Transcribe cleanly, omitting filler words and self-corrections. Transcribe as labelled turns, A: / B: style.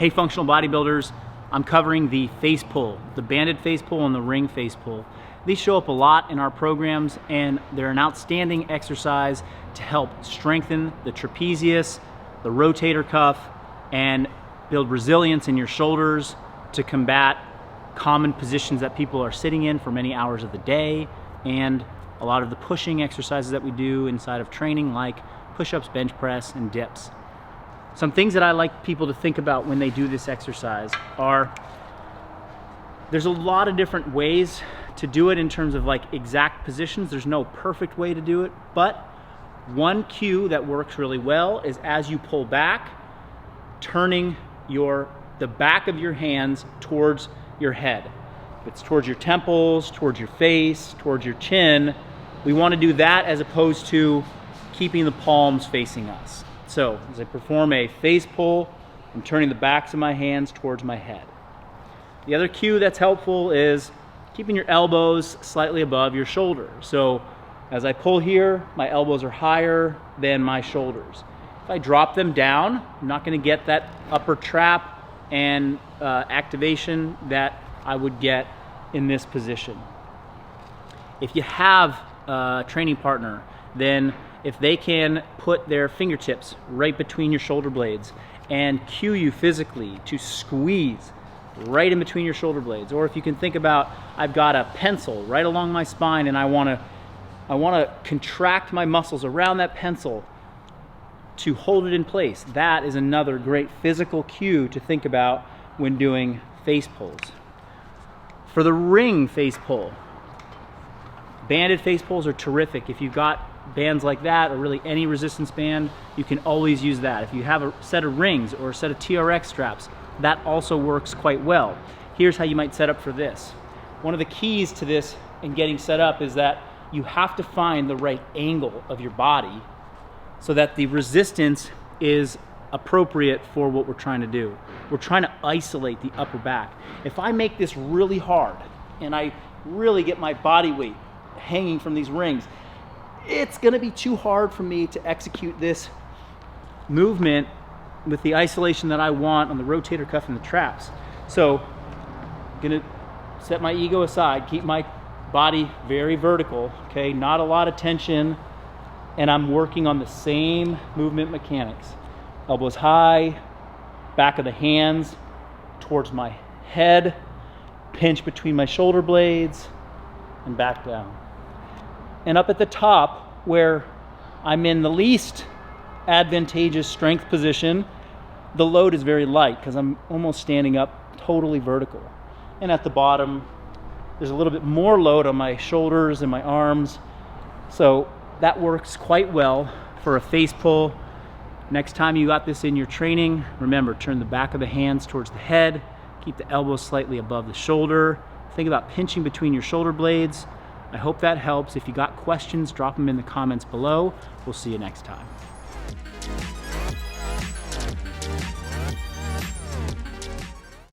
A: Hey functional bodybuilders, I'm covering the face pull, the banded face pull and the ring face pull. These show up a lot in our programs and they're an outstanding exercise to help strengthen the trapezius, the rotator cuff, and build resilience in your shoulders to combat common positions that people are sitting in for many hours of the day, and a lot of the pushing exercises that we do inside of training, like push-ups, bench press, and dips. Some things that I like people to think about when they do this exercise are, there's a lot of different ways to do it in terms of like exact positions. There's no perfect way to do it, but one cue that works really well is as you pull back, turning the back of your hands towards your head. If it's towards your temples, towards your face, towards your chin, we want to do that as opposed to keeping the palms facing us. So as I perform a face pull, I'm turning the backs of my hands towards my head. The other cue that's helpful is keeping your elbows slightly above your shoulders. So as I pull here, my elbows are higher than my shoulders. If I drop them down, I'm not going to get that upper trap and activation that I would get in this position. If you have a training partner, then if they can put their fingertips right between your shoulder blades and cue you physically to squeeze right in between your shoulder blades, or if you can think about, I've got a pencil right along my spine and I want to contract my muscles around that pencil to hold it in place. That is another great physical cue to think about when doing face pulls. For the ring face pull, banded face pulls are terrific. If you've got bands like that, or really any resistance band, you can always use that. If you have a set of rings or a set of TRX straps, that also works quite well. Here's how you might set up for this. One of the keys to this and getting set up is that you have to find the right angle of your body so that the resistance is appropriate for what we're trying to do. We're trying to isolate the upper back. If I make this really hard and I really get my body weight hanging from these rings, it's gonna be too hard for me to execute this movement with the isolation that I want on the rotator cuff and the traps. So I'm gonna set my ego aside, keep my body very vertical, okay? Not a lot of tension, and I'm working on the same movement mechanics. Elbows high, back of the hands towards my head, pinch between my shoulder blades, and back down. And up at the top, where I'm in the least advantageous strength position, the load is very light because I'm almost standing up totally vertical. And at the bottom, there's a little bit more load on my shoulders and my arms. So that works quite well for a face pull. Next time you got this in your training, remember, turn the back of the hands towards the head, keep the elbows slightly above the shoulder. Think about pinching between your shoulder blades. I hope that helps. If you got questions, drop them in the comments below. We'll see you next time.